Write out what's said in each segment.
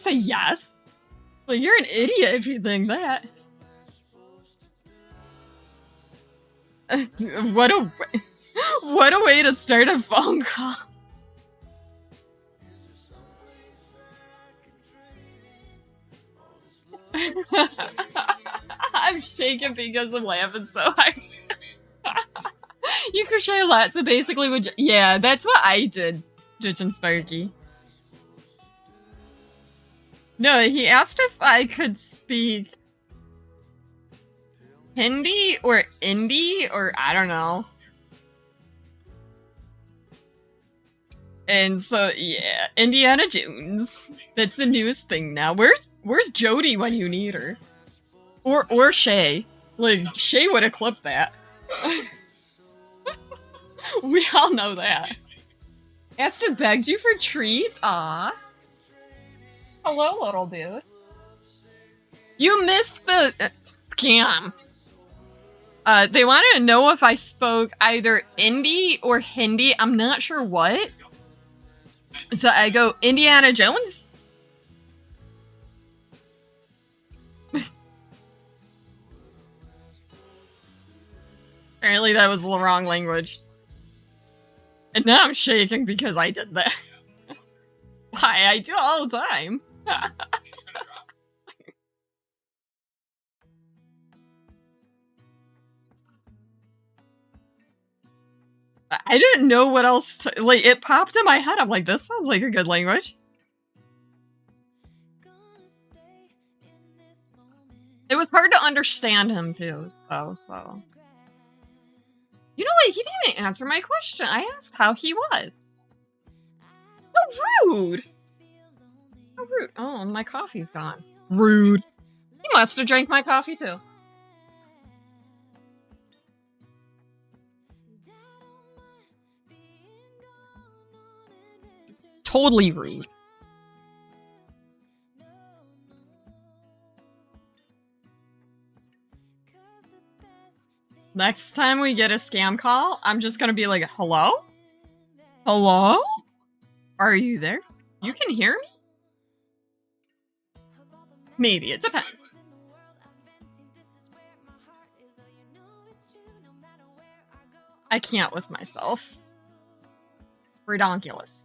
say yes. Well, you're an idiot if you think that. What a way to start a phone call. I'm shaking because I'm laughing so hard. You crochet a lot, so basically, yeah, that's what I did, Jitch and Sparky. No, he asked if I could speak Hindi or Indie or I don't know. And so yeah, Indiana Jones. That's the newest thing now. Where's Jody when you need her? Or Shay. Like Shay would have clipped that. We all know that. Asta begged you for treats? Aw. Hello, little dude. You missed the scam. They wanted to know if I spoke either Indie or Hindi. I'm not sure what. So I go, Indiana Jones? Apparently that was the wrong language. And now I'm shaking because I did that. Why? I do it all the time. I didn't know what else to, like, it popped in my head. I'm like, this sounds like a good language. It was hard to understand him too, though, so. You know what? He didn't even answer my question. I asked how he was. How rude! How rude. Oh, my coffee's gone. Rude. He must have drank my coffee too. Totally rude. Next time we get a scam call, I'm just gonna be like, hello? Hello? Are you there? You can hear me? Maybe, it depends. I can't with myself. Redonkulous.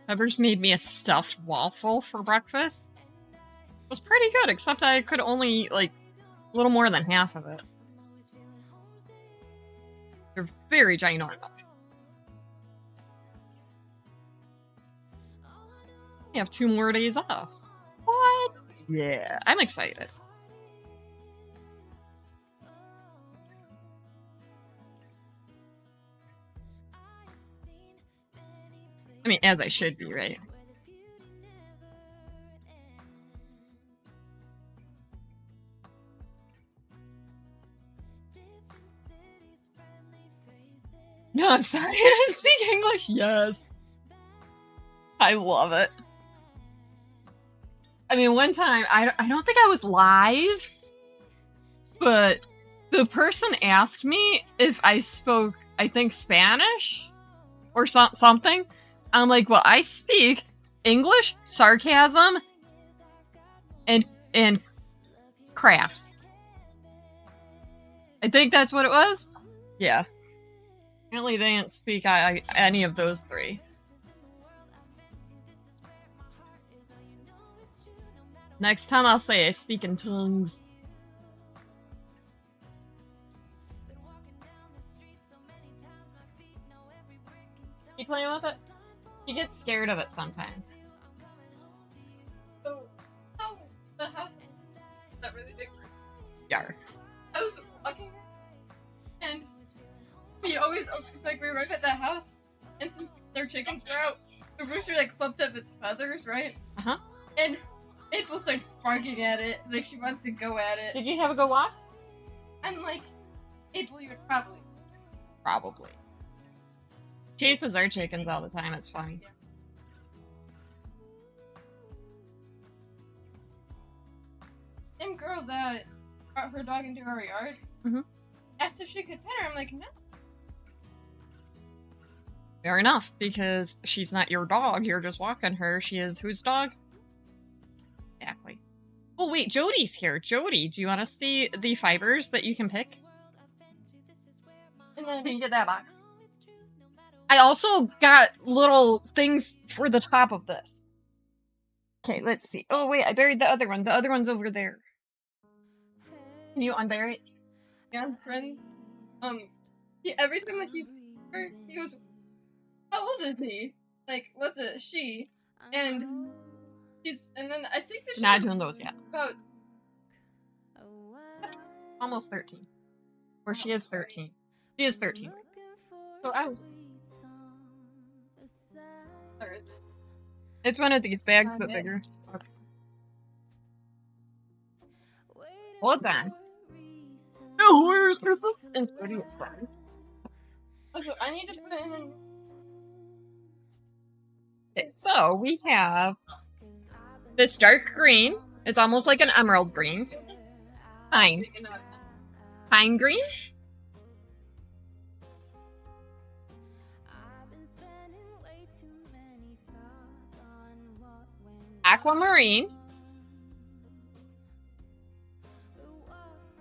Peppers made me a stuffed waffle for breakfast. It was pretty good, except I could only eat, like, a little more than half of it. They're very ginormous. You have 2 more days off. What? Yeah, I'm excited. I mean, as I should be, right? No, I'm sorry, I don't speak English. Yes. I love it. I mean, one time, I don't think I was live, but the person asked me if I spoke, I think, Spanish or something. I'm like, well, I speak English, sarcasm, and crafts. I think that's what it was. Yeah. Apparently they didn't speak any of those 3. Next time I'll say I speak in tongues. You playing with it? He gets scared of it sometimes. So, the house is not really big. Yar. I was walking and he always opens like we're right at that house, and since their chickens were out, the rooster like flipped up its feathers, right? Uh-huh. And April starts barking at it, like she wants to go at it. Did you have a go walk? I'm like, April, you would probably. Probably. Chases our chickens all the time, it's funny. Yeah. Same girl that brought her dog into our yard, asked if she could pet her. I'm like, no. Fair enough, because she's not your dog. You're just walking her. She is whose dog? Exactly. Oh, wait, Jody's here. Jody, do you want to see the fibers that you can pick? And then you get that box. I also got little things for the top of this. Okay, let's see. Oh, wait, I buried the other one. The other one's over there. Can you unbury it? Yeah, friends. Every time that he goes, how old is he? Like, what's it? She. And and then I think that not doing those yet. About almost 13. Or she is 13. She is 13. So I was. It's one of these bags, but bigger. Okay. Hold on. Oh, where's Christmas? And Jody is fine. Also, I need to put it in. Okay, so we have this dark green. It's almost like an emerald green. Pine. Pine green. Aquamarine.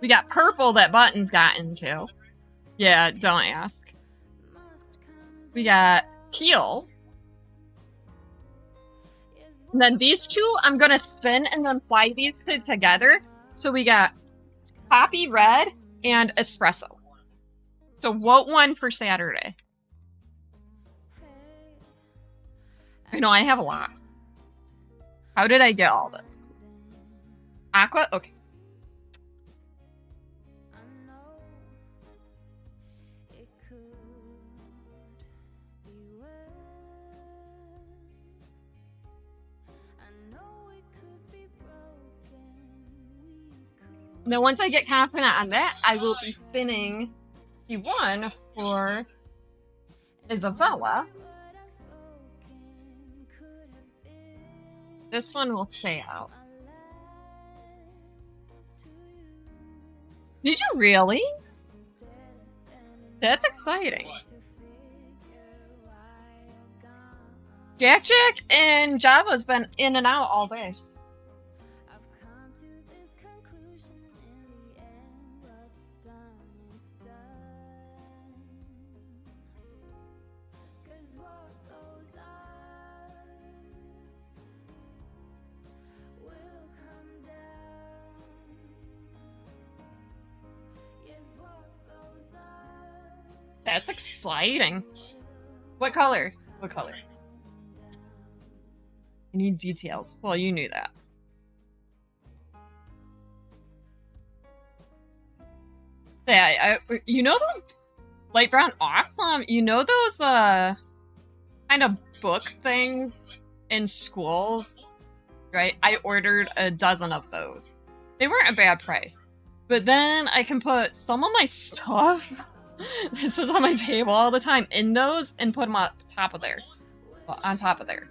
We got purple that Button's got into. Yeah, don't ask. We got teal. And then these two, I'm going to spin and then fly these two together. So we got poppy red and espresso. So what one for Saturday? I know, I have a lot. How did I get all this? Aqua? Okay. Now, once I get confident on that, I will be spinning the one for Isabella. This one will stay out. Did you really? That's exciting. Jack and Java's been in and out all day. That's exciting. What color? What color? I need details. Well, you knew that. Yeah, you know those light brown? Awesome. You know those kind of book things in schools, right? I ordered a dozen of those. They weren't a bad price. But then I can put some of my stuff this is on my table all the time in those and put them on top of there. Well, on top of there.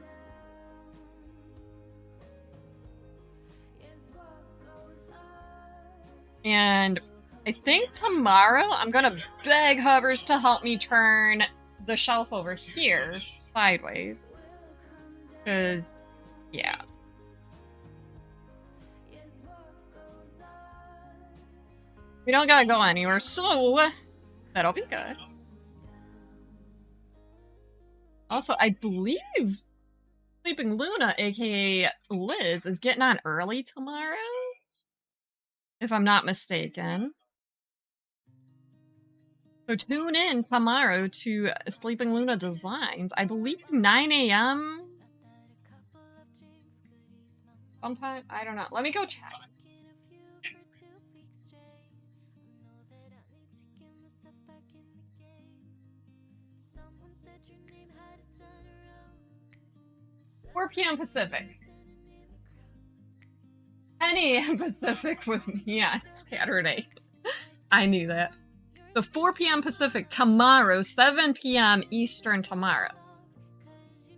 And I think tomorrow I'm gonna beg Hovers to help me turn the shelf over here sideways. Because, yeah. We don't gotta go anywhere, so that'll be good. Also, I believe Sleeping Luna, aka Liz, is getting on early tomorrow, if I'm not mistaken. So tune in tomorrow to Sleeping Luna Designs. I believe 9 a.m. sometime. I don't know. Let me go check. $4 p.m. Pacific. 10 a.m. Pacific with me on Saturday. I knew that. So 4 p.m. Pacific tomorrow, 7 p.m. Eastern tomorrow.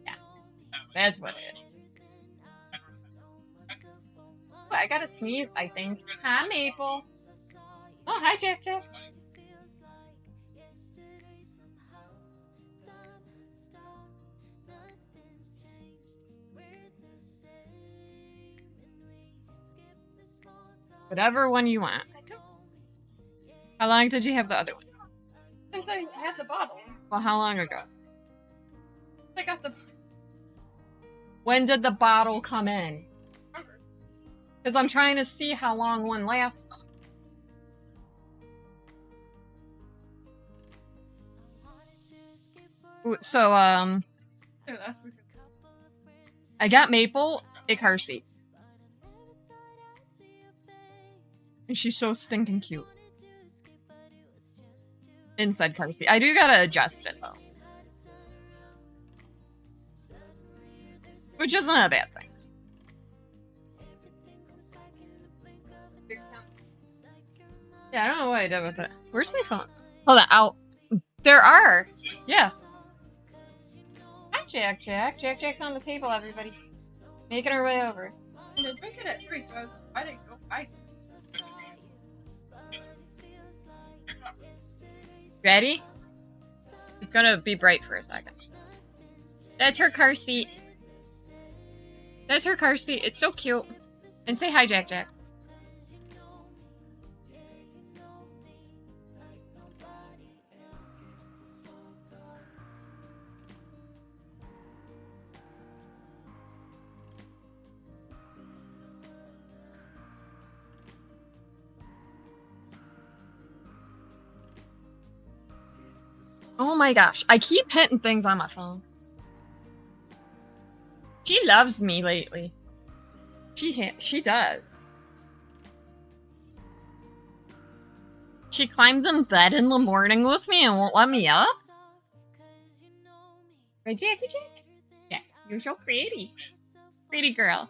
Yeah, that's what it is. Oh, I gotta sneeze, I think. Hi, Maple. Oh, hi, Jack. Whatever one you want. How long did you have the other one? Since I had the bottle. Well, how long ago? I got the. When did the bottle come in? Because I'm trying to see how long one lasts. So, I got Maple a car seat. And she's so stinking cute. Inside car seat. I do gotta adjust it, though. Which isn't a bad thing. Yeah, I don't know what I did with it. Where's my phone? Hold on, there are! Yeah. Hi, Jack. Jack's on the table, everybody. Making her way over. And it's making it 3, so I didn't go buy some. Ready? It's gonna be bright for a second. That's her car seat. That's her car seat. It's so cute. And say hi, Jack. Oh my gosh, I keep hitting things on my phone. She loves me lately. She does. She climbs in bed in the morning with me and won't let me up. Right, Jackie? Yeah, you're so pretty. Pretty girl.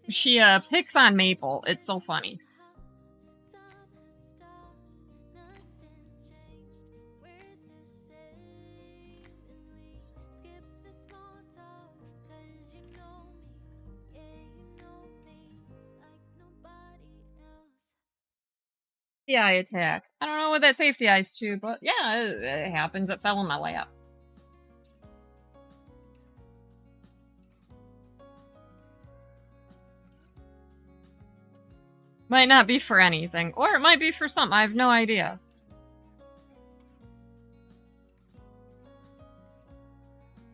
She picks on Maple. It's so funny. The eye attack. I don't know what that safety eye's to, but yeah, it happens. It fell in my lap. Might not be for anything, or it might be for something. I have no idea.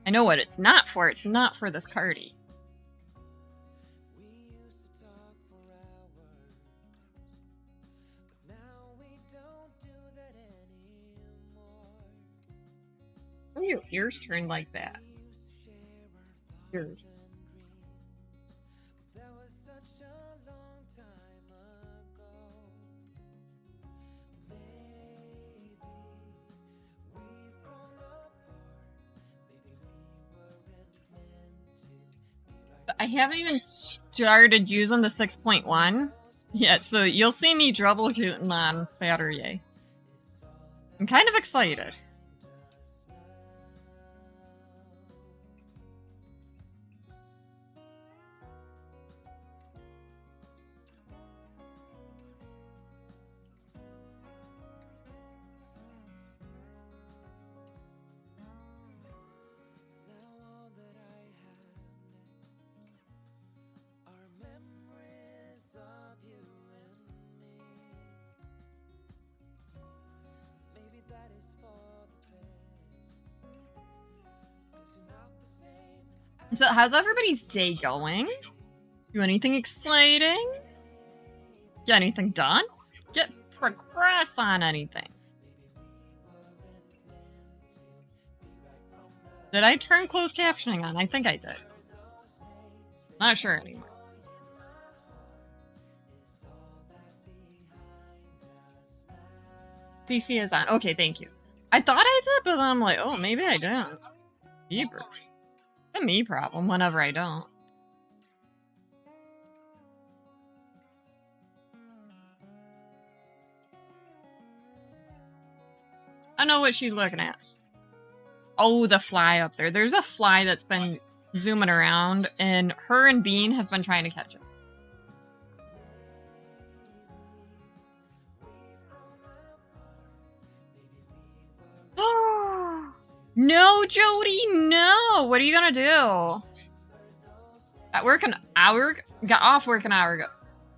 I know what it's not for. It's not for this cardi. Why are your ears turned like that? Ears. I haven't even started using the 6.1 yet, so you'll see me troubleshooting on Saturday. I'm kind of excited. So, how's everybody's day going? Do anything exciting? Get anything done? Get progress on anything? Did I turn closed captioning on? I think I did. Not sure anymore. CC is on. Okay, thank you. I thought I did, but I'm like, oh, maybe I didn't. It's a me problem whenever I don't. I know what she's looking at. Oh, the fly up there. There's a fly that's been zooming around, and her and Bean have been trying to catch it. No, Jody, no! What are you gonna do? At work an hour, got off work an hour ago.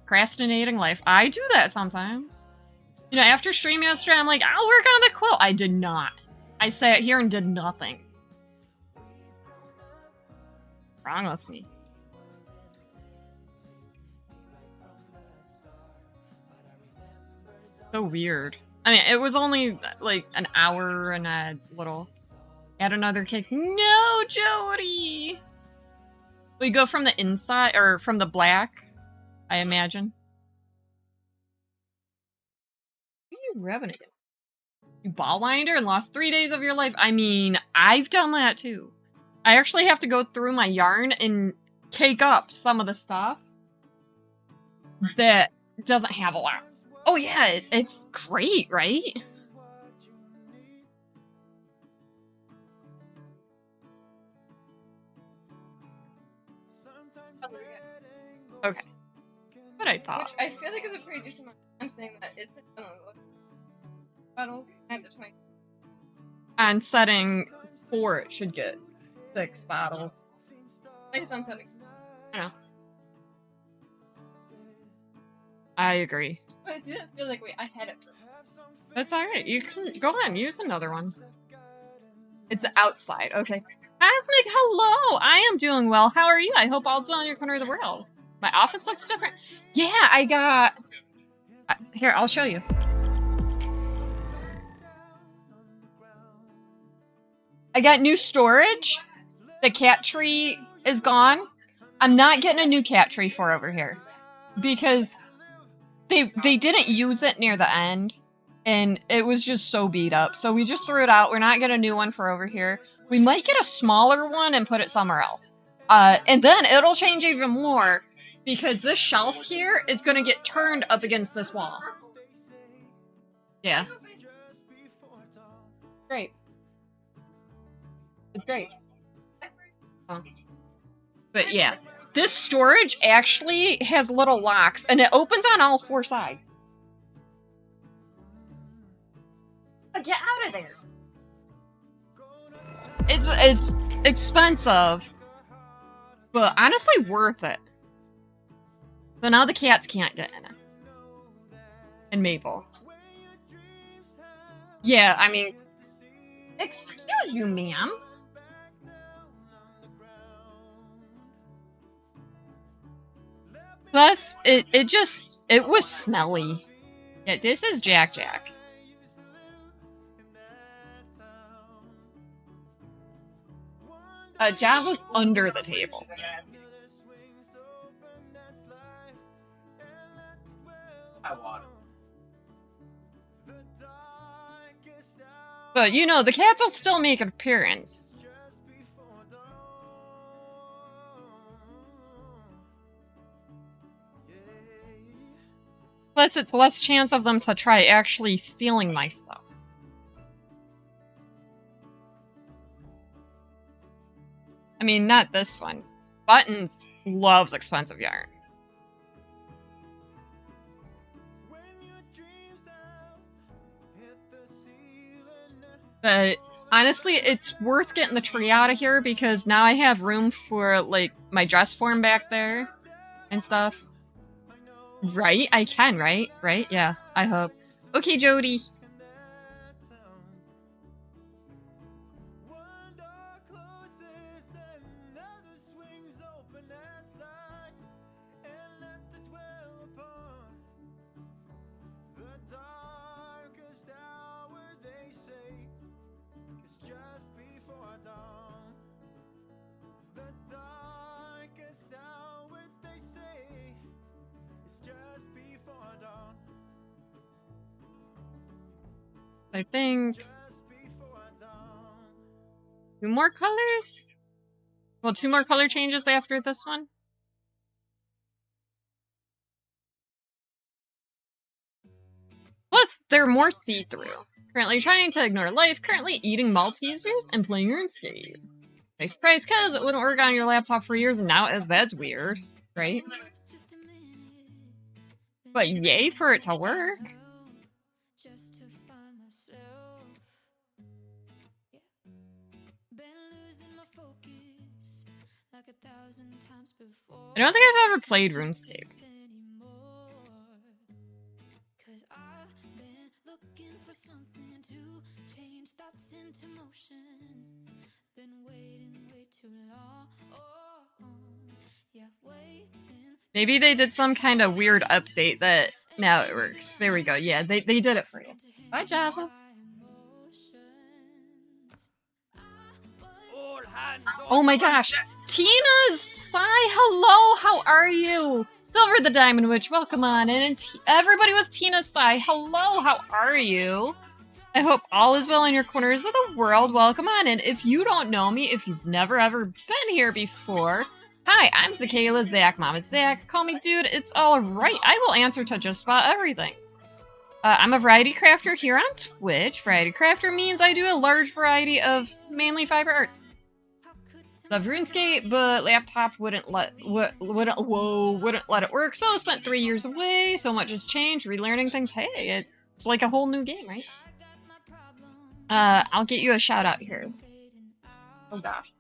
Procrastinating life. I do that sometimes. You know, after streaming yesterday, I'm like, I'll work on the quilt. I did not. I sat here and did nothing. What's wrong with me? So weird. I mean, it was only like an hour and a little. Add another cake. No, Jody! We go from the inside, or from the black, I imagine. What are you revving again? You ball winder and lost 3 days of your life? I mean, I've done that too. I actually have to go through my yarn and cake up some of the stuff that doesn't have a lot. Oh yeah, it's great, right? Okay. What I thought. Which I feel like is a pretty decent amount. I'm saying that it's bottles and the 20. On setting 4, it should get 6 bottles. I guess on setting. I know. I agree. But it didn't feel like I had it. That's alright. You can go on, use another one. It's the outside. Okay. Cosmic, hello! I am doing well. How are you? I hope all's well in your corner of the world. My office looks different. Yeah, I got... Here, I'll show you. I got new storage. The cat tree is gone. I'm not getting a new cat tree for over here. Because they didn't use it near the end. And it was just so beat up. So we just threw it out. We're not getting a new one for over here. We might get a smaller one and put it somewhere else. And then it'll change even more. Because this shelf here is going to get turned up against this wall. Yeah. Great. It's great. Oh. But yeah. This storage actually has little locks. And it opens on all 4 sides. Get out of there. It's expensive. But honestly worth it. So now the cats can't get in it. And Mabel. Yeah, I mean... Excuse you, ma'am. Plus, it was smelly. Yeah, this is Jack. Java's under the table. But, you know, the cats will still make an appearance. Plus, it's less chance of them to try actually stealing my stuff. I mean, not this one. Buttons loves expensive yarn. But honestly, it's worth getting the tree out of here because now I have room for, like, my dress form back there and stuff. Right? I can, right? Right? Yeah, I hope. Okay, Jody. I think 2 more colors? Well, 2 more color changes after this one. Plus, they're more see-through. Currently trying to ignore life, currently eating Maltesers, and playing RuneScape. Nice price, cause it wouldn't work on your laptop for years, and now it is. That's weird, right? But yay for it to work. I don't think I've ever played RuneScape. Maybe they did some kind of weird update that now it works. There we go. Yeah, they did it for you. Bye, Java. Oh my gosh. Tina's Sai, hello, how are you? Silver the Diamond Witch, welcome on. And everybody with Tina's Sai, hello, how are you? I hope all is well in your corners of the world. Welcome on. And if you don't know me, if you've never ever been here before, hi, I'm Zakayla, Zach, Mama Zach. Call me dude, it's alright. I will answer to just about everything. I'm a variety crafter here on Twitch. Variety crafter means I do a large variety of mainly fiber arts. Love RuneScape, but laptop wouldn't let it work, so I spent 3 years away. So much has changed, relearning things. Hey, it's like a whole new game, right? I'll get you a shout out here. Oh gosh.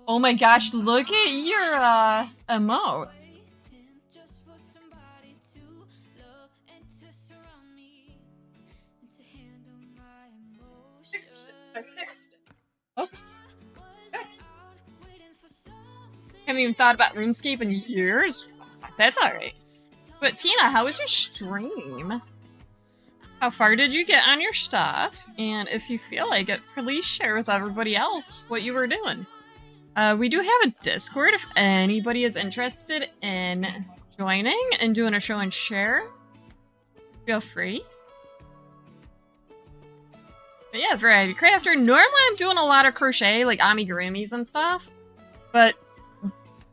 Oh my gosh, look at your emotes. Oh. Haven't even thought about RuneScape in years. That's alright. But Tina, how was your stream? How far did you get on your stuff? And if you feel like it, please share with everybody else what you were doing. We do have a Discord if anybody is interested in joining and doing a show and share. Feel free. But yeah, variety crafter. Normally I'm doing a lot of crochet, like amigurumis and stuff. But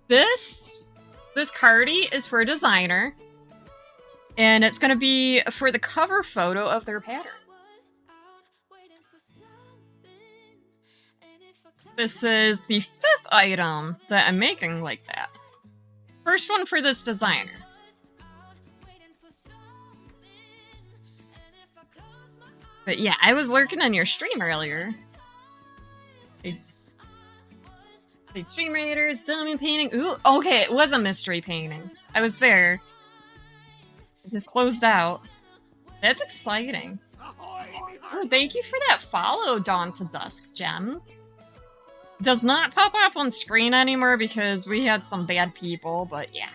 this cardie is for a designer. And it's going to be for the cover photo of their pattern. This is the 5th item that I'm making like that. First one for this designer. But yeah, I was lurking on your stream earlier. Big stream raiders, dummy painting. Ooh, okay, it was a mystery painting. I was there. It just closed out. That's exciting. Oh, thank you for that follow, Dawn to Dusk Gems. Does not pop up on screen anymore because we had some bad people, but yeah.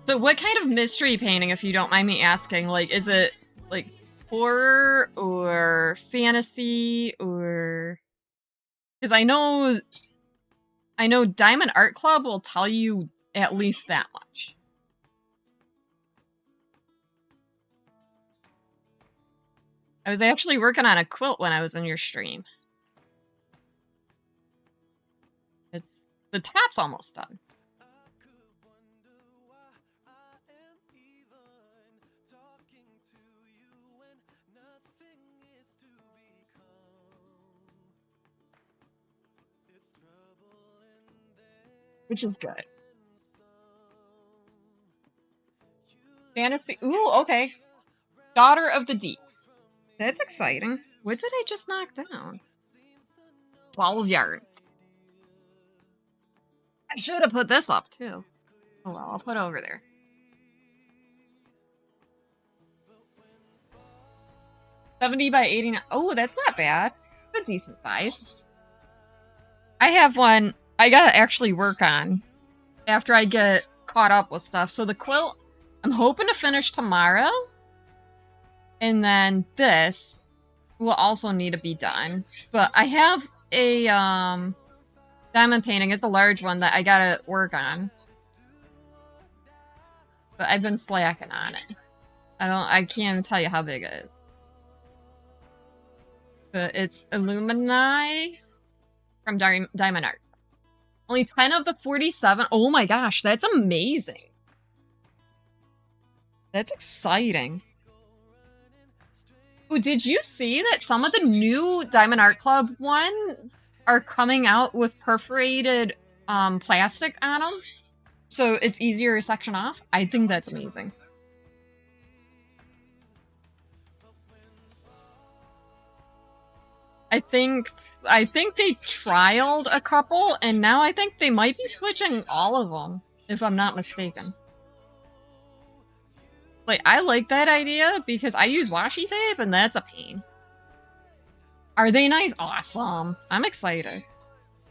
So what kind of mystery painting, if you don't mind me asking? Like, is it, like, horror or fantasy or... Because I know Diamond Art Club will tell you at least that much. I was actually working on a quilt when I was in your stream. The top's almost done. Which is good. Fantasy. Ooh, okay. Daughter of the Deep. That's exciting. What did I just knock down? 12 yard. I should have put this up too. Oh well, I'll put it over there. $70 by $89. Oh, that's not bad. It's a decent size. I have one I gotta actually work on after I get caught up with stuff. So the quilt, I'm hoping to finish tomorrow. And then this will also need to be done. But I have a diamond painting. It's a large one that I gotta work on. But I've been slacking on it. I can't even tell you how big it is. But it's Illumini from Diamond Art. Only 10 of the 47. Oh my gosh, that's amazing. That's exciting. Ooh, did you see that some of the new Diamond Art Club ones are coming out with perforated plastic on them? So it's easier to section off? I think that's amazing. I think they trialed a couple, and now I think they might be switching all of them, if I'm not mistaken. Like, I like that idea because I use washi tape, and that's a pain. Are they nice? Awesome. I'm excited.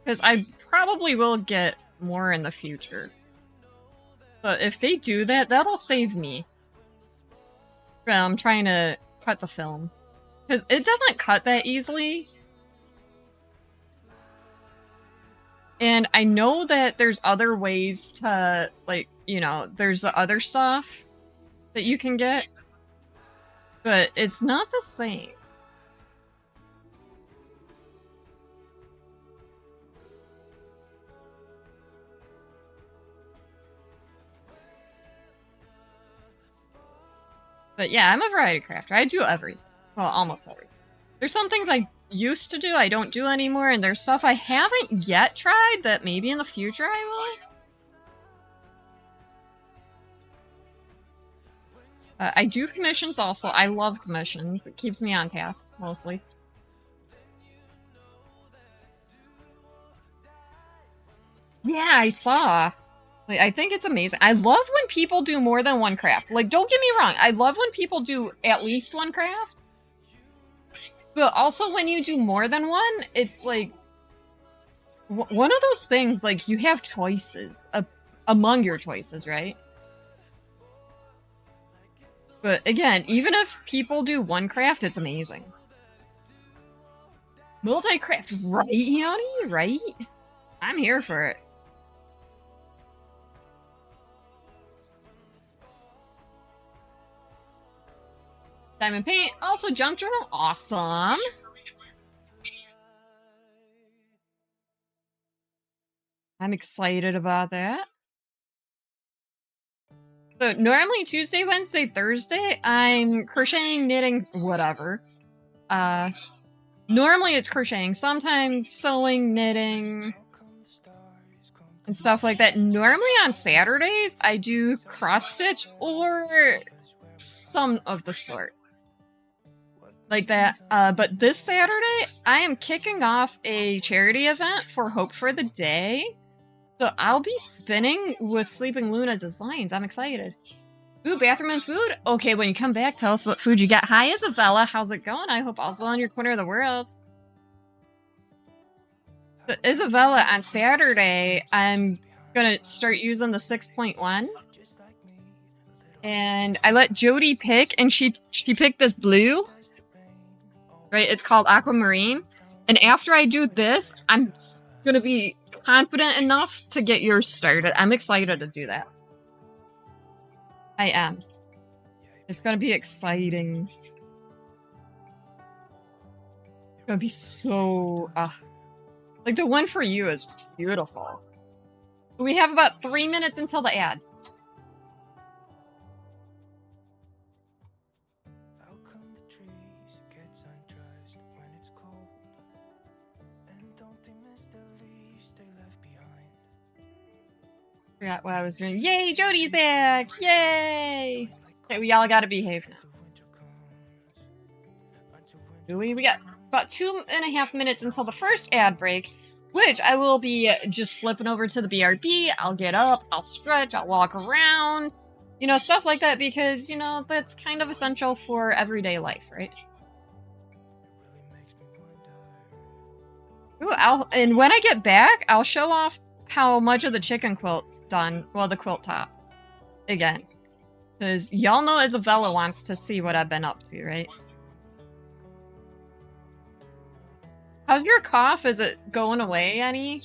Because I probably will get more in the future. But if they do that, that'll save me from trying to cut the film. Because it doesn't cut that easily. And I know that there's other ways to, like, you know, there's the other stuff that you can get. But it's not the same. But yeah, I'm a variety crafter. I do well, almost every. There's some things I used to do I don't do anymore, and there's stuff I haven't yet tried that maybe in the future I will. I do commissions also. I love commissions. It keeps me on task, mostly. Yeah, I saw. Like, I think it's amazing. I love when people do more than one craft. Like, don't get me wrong. I love when people do at least one craft. But also when you do more than one, it's like... one of those things, like, you have choices among your choices, right? But again, even if people do one craft, it's amazing. Multi-craft, right, honey? Right? I'm here for it. Diamond paint, also junk journal, awesome. I'm excited about that. So normally Tuesday, Wednesday, Thursday, I'm crocheting, knitting, whatever. Normally it's crocheting, sometimes sewing, knitting, and stuff like that. Normally on Saturdays, I do cross stitch or some of the sort. Like that. But this Saturday, I am kicking off a charity event for Hope for the Day. So I'll be spinning with Sleeping Luna Designs. I'm excited. Ooh, bathroom and food? Okay, when you come back, tell us what food you got. Hi, Isabella. How's it going? I hope all's well in your corner of the world. So Isabella, on Saturday, I'm going to start using the 6.1. And I let Jody pick, and she picked this blue. Right? It's called Aquamarine. And after I do this, I'm going to be confident enough to get yours started. I'm excited to do that. I am. It's going to be exciting. It's going to be so... like, the one for you is beautiful. We have about 3 minutes until the ads. Forgot what I was doing. Yay, Jody's back! Yay! Okay, we all gotta behave now. We got about 2.5 minutes until the first ad break, which I will be just flipping over to the BRB. I'll get up, I'll stretch, I'll walk around, you know, stuff like that, because, you know, that's kind of essential for everyday life, right? Ooh, and when I get back, I'll show off how much of the chicken quilt's done. Well, the quilt top. Again. Because y'all know Isabella wants to see what I've been up to, right? How's your cough? Is it going away any?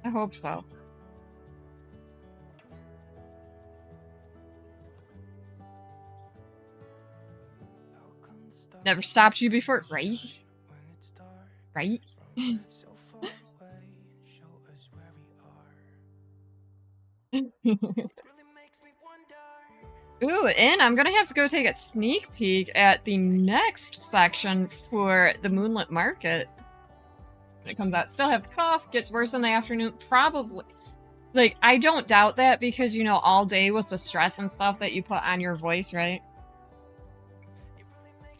I hope so. Never stopped you before, right? Right? Ooh, and I'm gonna have to go take a sneak peek at the next section for the Moonlit Market. When it comes out, still have the cough, gets worse in the afternoon, probably. Like, I don't doubt that because, you know, all day with the stress and stuff that you put on your voice, right?